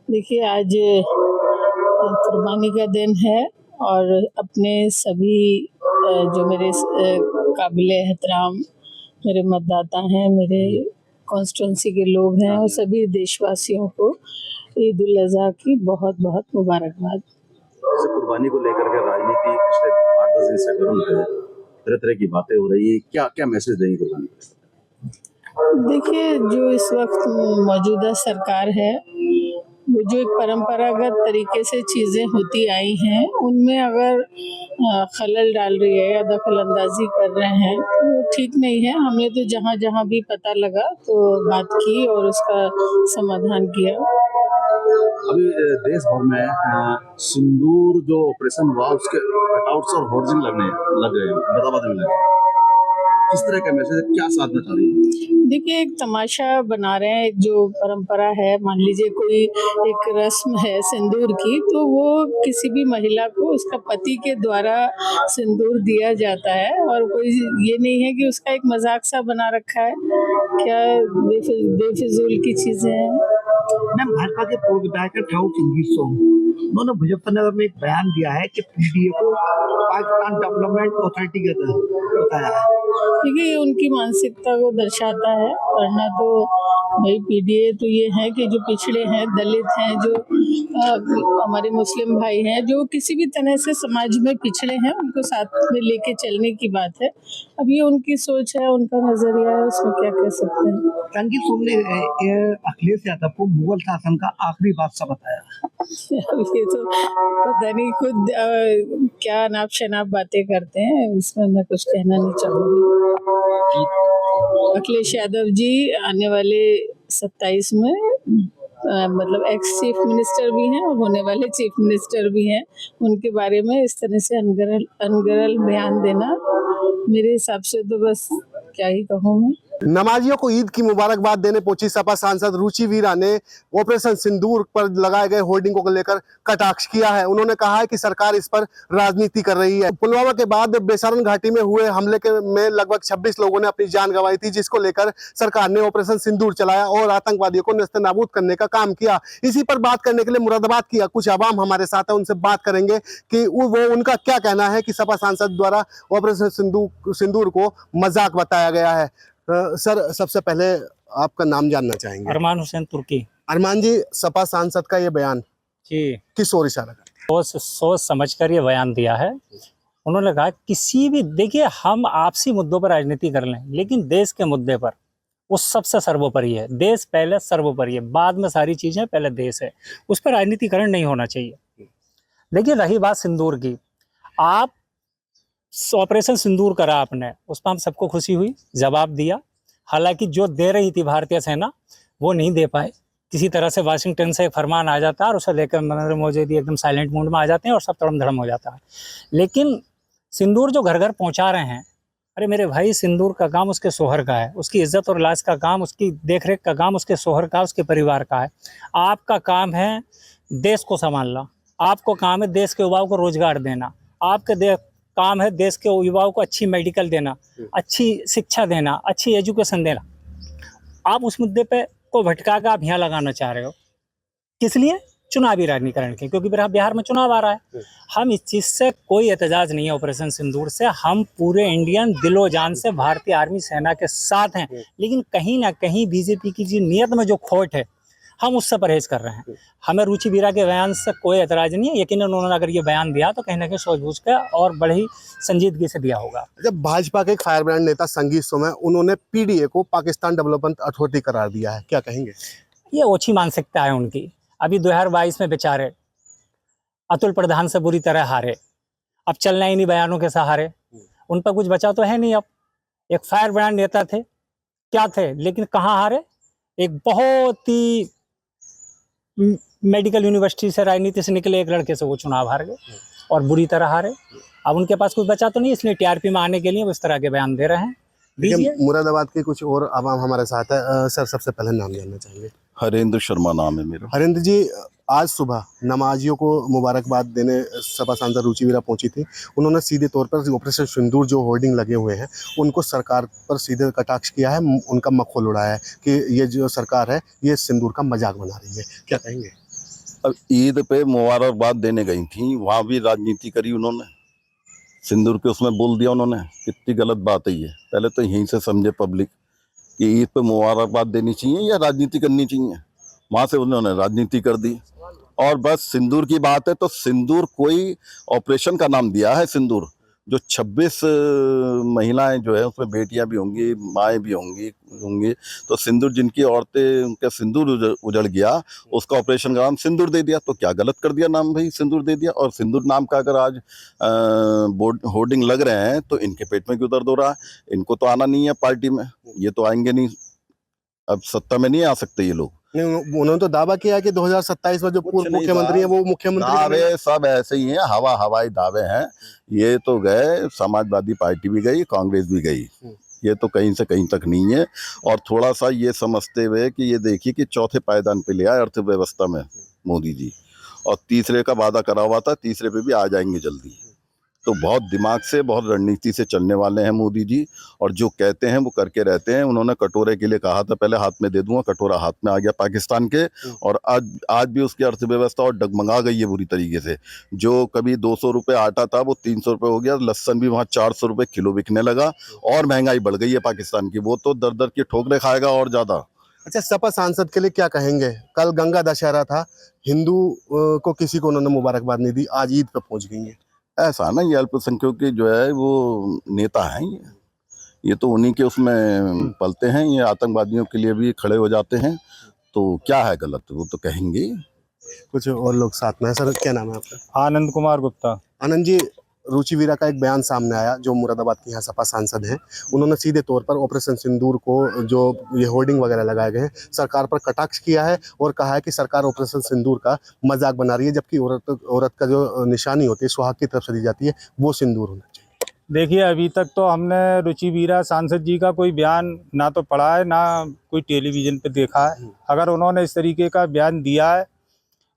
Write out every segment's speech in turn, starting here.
देखिए, आज कुर्बानी का दिन है और अपने सभी जो मेरे काबिल एहतराम मेरे मतदाता हैं, मेरे कॉन्स्टिट्यूंसी के लोग हैं और सभी देशवासियों को ईद उल अज़हा की बहुत-बहुत मुबारकबाद। जैसे कुर्बानी को लेकर के राजनीति पिछले 8-10 दिन से गर्म है, तरह-तरह की बातें हो रही है, क्या मैसेज देंगे कुर्बानी को? देखिए, जो इस वक्त मौजूदा सरकार है, वो जो एक परंपरागत तरीके से चीज़ें होती आई हैं, उनमें अगर खलल डाल रही है या दखल-अंदाज़ी कर रहे हैं, तो वो ठीक नहीं है। हमने तो जहाँ-जहाँ भी पता लगा तो बात की और उसका समाधान किया। अभी देश भर में सिंदूर जो ऑपरेशन हुआ उसके कटआउट्स और होर्डिंग लग गए हैं, बता-बता में लगे। किस तरह का मैसेज है, क्या साधना चाह रही है? देखिए, एक तमाशा बना रहे हैं, जो परंपरा है, मान लीजिए कोई एक रस्म है सिंदूर की, तो वो किसी भी महिला को उसका पति के द्वारा सिंदूर दिया जाता है और कोई ये नहीं है कि उसका एक मजाक सा बना रखा है। क्या बेफिजूल की चीजें हैं। मैम, भाजपा के पूर्व विधायक ठाकुर संगीत सोम, उन्होंने मुजफ्फरनगर में एक बयान दिया है कि पीडीए को पाकिस्तान डेवलपमेंट अथॉरिटी के बताया है। देखिए, ये उनकी मानसिकता को दर्शाता है, वरना तो भाई पीडीए तो ये है कि जो पिछड़े हैं, दलित हैं, जो हमारे मुस्लिम भाई हैं, जो किसी भी तरह से समाज में पिछड़े हैं, उनको साथ में लेके चलने की बात है। अब ये उनकी सोच है, उनका नजरिया है, उसमें क्या कह सकते हैं। संगीत सोम ने अखिलेश यादव को मुगल शासन का आखिरी बादशाह बताया। अब ये तो पता नहीं खुद क्या अनाप शनाप बातें करते हैं, इसमें मैं कुछ कहना नहीं चाहूँगी। अखिलेश यादव जी आने वाले 27 में मतलब एक्स चीफ मिनिस्टर भी हैं और होने वाले चीफ मिनिस्टर भी हैं। उनके बारे में इस तरह से अनगरल बयान देना, मेरे हिसाब से तो बस क्या ही कहूँ मैं। नमाजियों को ईद की मुबारकबाद देने पहुंची सपा सांसद रुचि वीरा ने ऑपरेशन सिंदूर पर लगाए गए होर्डिंगों को लेकर कटाक्ष किया है। उन्होंने कहा है कि सरकार इस पर राजनीति कर रही है। पुलवामा के बाद बेसारन घाटी में हुए हमले में लगभग 26 लोगों ने अपनी जान गंवाई थी, जिसको लेकर सरकार ने ऑपरेशन सिंदूर चलाया और आतंकवादियों को नेस्तनाबूद करने का काम किया। इसी पर बात करने के लिए मुरादाबाद की कुछ आवाम हमारे साथ है, उनसे बात करेंगे कि वो उनका क्या कहना है कि सपा सांसद द्वारा ऑपरेशन सिंदूर को मजाक बताया गया है। सर, सबसे पहले आपका नाम जानना चाहेंगे। अरमान हुसैन तुर्की। अरमान जी, सपा सांसद का ये बयान जी किस ओर इशारा करता है? सोच समझ कर ये बयान दिया है। उन्होंने कहा किसी भी, देखिए हम आपसी मुद्दों पर राजनीति कर लें, लेकिन देश के मुद्दे पर वो सबसे सर्वोपरि है। देश पहले सर्वोपरि है, बाद में सारी चीजें, पहले देश है, उस पर राजनीतिकरण नहीं होना चाहिए। देखिए, रही बात सिंदूर की, आप ऑपरेशन सिंदूर करा आपने, उस पर हम सबको खुशी हुई, जवाब दिया। हालांकि जो दे रही थी भारतीय सेना वो नहीं दे पाए। किसी तरह से वाशिंगटन से एक फरमान आ जाता है और उसे लेकर नरेंद्र मोदी एकदम साइलेंट मोड में आ जाते हैं और सब तड़म धड़म हो जाता है। लेकिन सिंदूर जो घर घर पहुंचा रहे हैं, अरे मेरे भाई, सिंदूर का काम उसके शोहर का है, उसकी इज्जत और लाज का काम, उसकी देखरेख का काम उसके शोहर का, उसके परिवार का है। आपका काम है देश को संभालना, आपको काम है देश के युवाओं को रोजगार देना, आपके काम है देश के युवाओं को अच्छी मेडिकल देना, अच्छी शिक्षा देना, अच्छी एजुकेशन देना। आप उस मुद्दे पे को भटका कर आप यहाँ लगाना चाह रहे हो, किस लिए? चुनावी राजनीतिकरण के, क्योंकि बिहार में चुनाव आ रहा है। हम इस चीज से कोई एतजाज नहीं है ऑपरेशन सिंदूर से। हम पूरे इंडियन दिलो जान से भारतीय आर्मी सेना के साथ हैं, लेकिन कहीं ना कहीं बीजेपी की जो नियत में जो खोट है, हम उससे परहेज कर रहे हैं। हमें रुचि वीरा के बयान से कोई एतराज नहीं है। यकीनन उन्होंने अगर ये बयान दिया तो कहीं ना कहीं सोच-बूझ के और बड़ी संजीदगी से दिया होगा। जब भाजपा के एक फायर ब्रांड नेता संगीत सोम है, उन्होंने पीडीए को पाकिस्तान डेवलपमेंट अथॉरिटी करार दिया है, क्या कहेंगे? ये ओछी मानसिकता है उनकी। अभी 2022 में बेचारे अतुल प्रधान से बुरी तरह हारे, अब चलना ही नहीं बयानों के सहारे। उन पर कुछ बचा तो है नहीं। अब एक फायर ब्रांड नेता थे, क्या थे, लेकिन कहाँ हारे? एक बहुत ही मेडिकल यूनिवर्सिटी से, राजनीति से निकले एक लड़के से वो चुनाव हार गए और बुरी तरह हारे। अब उनके पास कुछ बचा तो नहीं, इसलिए टीआरपी में आने के लिए वो इस तरह के बयान दे रहे हैं। मुरादाबाद के कुछ और आवाम हमारे साथ है। सर, सबसे पहले नाम जानना चाहेंगे। हरेंद्र शर्मा नाम है मेरा। हरेंद्र जी, आज सुबह नमाजियों को मुबारकबाद देने सपा सांसद रुचि वीरा पहुंची थी। उन्होंने सीधे तौर पर ऑपरेशन सिंदूर जो होर्डिंग लगे हुए हैं उनको सरकार पर सीधे कटाक्ष किया है, उनका मखौल उड़ाया है कि ये जो सरकार है ये सिंदूर का मजाक बना रही है, क्या कहेंगे? अब ईद पे मुबारकबाद देने गई थी, वहाँ भी राजनीति करी उन्होंने, सिंदूर के उसमें बोल दिया उन्होंने। कितनी गलत बात है ये। पहले तो यहीं से समझे पब्लिक कि ईद पे मुबारकबाद देनी चाहिए या राजनीति करनी चाहिए। वहाँ से उन्होंने राजनीति कर दी। और बस सिंदूर की बात है तो सिंदूर कोई ऑपरेशन का नाम दिया है सिंदूर। जो 26 महिलाएं जो है उसमें बेटियां भी होंगी, माएँ भी होंगी, तो सिंदूर जिनकी औरतें उनका सिंदूर उजड़ गया, उसका ऑपरेशन का नाम सिंदूर दे दिया। तो क्या गलत कर दिया नाम भाई, सिंदूर दे दिया। और सिंदूर नाम का अगर आज बोर्ड होर्डिंग लग रहे हैं तो इनके पेट में क्यों दर्द हो रहा है? इनको तो आना नहीं है पार्टी में, ये तो आएंगे नहीं, अब सत्ता में नहीं आ सकते ये लोग। नहीं, उन्होंने तो दावा किया कि 2027 में जो पूर्व मुख्यमंत्री है वो मुख्यमंत्री दावे सब ऐसे ही हैं, हवाई दावे हैं। ये तो गए, समाजवादी पार्टी भी गई, कांग्रेस भी गई, ये तो कहीं से कहीं तक नहीं है। और थोड़ा सा ये समझते हुए कि ये देखिए कि चौथे पायदान पे ले आए अर्थव्यवस्था में मोदी जी, और तीसरे का वादा करा हुआ था, तीसरे पे भी आ जाएंगे जल्दी। तो बहुत दिमाग से, बहुत रणनीति से चलने वाले हैं मोदी जी, और जो कहते हैं वो करके रहते हैं। उन्होंने कटोरे के लिए कहा था, पहले हाथ में दे दूंगा, कटोरा हाथ में आ गया पाकिस्तान के, और आज भी उसकी अर्थव्यवस्था और डगमगा गई है बुरी तरीके से। जो कभी 200 रुपये आटा था वो 300 रुपये हो गया, लहसन भी वहाँ 400 रुपये किलो बिकने लगा, और महंगाई बढ़ गई है पाकिस्तान की। वो तो दर दर की ठोकरें खाएगा और ज़्यादा। अच्छा, सपा सांसद के लिए क्या कहेंगे? कल गंगा दशहरा था, हिंदू को किसी को उन्होंने मुबारकबाद नहीं दी, आज ईद पे पहुंच गई है। ऐसा ना, ये अल्पसंख्यकों के जो है वो नेता हैं, ये तो उन्हीं के उसमें पलते हैं। ये आतंकवादियों के लिए भी खड़े हो जाते हैं, तो क्या है गलत, वो तो कहेंगे। कुछ और लोग साथ में है। सर, क्या नाम है आपका? आनंद कुमार गुप्ता। आनंद जी, रुचि वीरा का एक बयान सामने आया, जो मुरादाबाद की यहाँ सपा सांसद हैं। उन्होंने सीधे तौर पर ऑपरेशन सिंदूर को, जो ये होर्डिंग वगैरह लगाए गए हैं, सरकार पर कटाक्ष किया है और कहा है कि सरकार ऑपरेशन सिंदूर का मजाक बना रही है, जबकि औरत का जो निशानी होती है सुहाग की तरफ से दी जाती है, वो सिंदूर होना चाहिए। देखिए, अभी तक तो हमने रुचि वीरा सांसद जी का कोई बयान ना तो पढ़ा है, ना कोई टेलीविज़न पे देखा है। अगर उन्होंने इस तरीके का बयान दिया है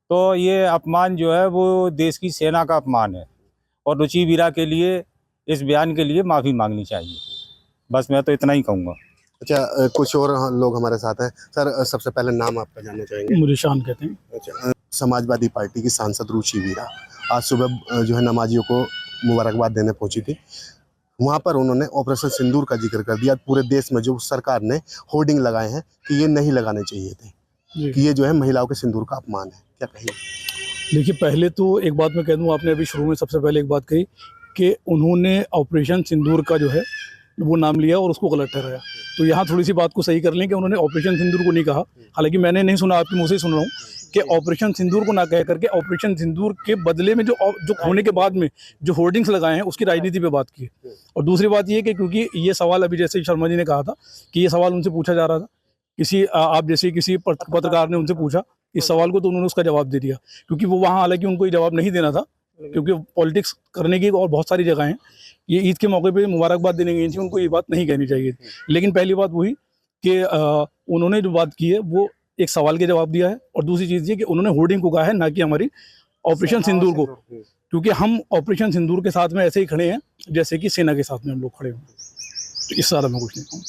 तो ये अपमान जो है वो देश की सेना का अपमान है, और रुचि वीरा के लिए इस बयान के लिए माफ़ी मांगनी चाहिए। बस मैं तो इतना ही कहूँगा। अच्छा, कुछ और लोग हमारे साथ हैं। सर, सबसे पहले नाम आपका जानना चाहेंगे? मुझे शान कहते हैं। अच्छा, समाजवादी पार्टी की सांसद रुचि वीरा आज सुबह जो है नमाजियों को मुबारकबाद देने पहुंची थी। वहां पर उन्होंने ऑपरेशन सिंदूर का जिक्र कर दिया। पूरे देश में जो सरकार ने होर्डिंग लगाए हैं कि ये नहीं लगाने चाहिए थे, कि ये जो है महिलाओं के सिंदूर का अपमान है, क्या कहिए? देखिए, पहले तो एक बात मैं कह दूं, आपने अभी शुरू में सबसे पहले एक बात कही कि उन्होंने ऑपरेशन सिंदूर का जो है वो नाम लिया और उसको गलत ठहराया। तो यहाँ थोड़ी सी बात को सही कर लें कि उन्होंने ऑपरेशन सिंदूर को नहीं कहा, हालांकि मैंने नहीं सुना, आपके मुँह से सुन रहा हूँ कि ऑपरेशन सिंदूर को ना कह करके ऑपरेशन सिंदूर के बदले में जो होने के बाद में जो होर्डिंग्स लगाए हैं उसकी राजनीति पे बात की है। और दूसरी बात ये कि क्योंकि ये सवाल अभी जैसे शर्मा जी ने कहा था कि ये सवाल उनसे पूछा जा रहा था, किसी आप जैसे किसी पत्रकार ने उनसे पूछा इस सवाल को, तो उन्होंने उसका जवाब दे दिया, क्योंकि वो वहाँ हालांकि उनको ये जवाब नहीं देना था, क्योंकि पॉलिटिक्स करने की और बहुत सारी जगह हैं। ये ईद के मौके पे मुबारकबाद देने गई थी, उनको ये बात नहीं कहनी चाहिए थी। लेकिन पहली बात वही कि उन्होंने जो बात की है वो एक सवाल के जवाब दिया है, और दूसरी चीज़ ये कि उन्होंने होर्डिंग को कहा है, ना कि हमारी ऑपरेशन सिंदूर को, क्योंकि हम ऑपरेशन सिंदूर के साथ में ऐसे ही खड़े हैं जैसे कि सेना के साथ में हम लोग खड़े हैं। तो इस सारा में कुछ नहीं कहूँ।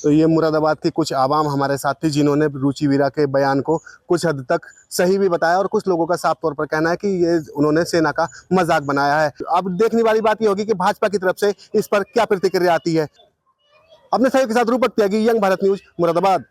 तो ये मुरादाबाद की कुछ आवाम हमारे साथ थी, जिन्होंने रुचि वीरा के बयान को कुछ हद तक सही भी बताया, और कुछ लोगों का साफ तौर पर कहना है कि ये उन्होंने सेना का मजाक बनाया है। अब देखने वाली बात ये होगी कि भाजपा की तरफ से इस पर क्या प्रतिक्रिया आती है। अपने सहयोग के साथ रूपक त्यागी, यंग भारत न्यूज, मुरादाबाद।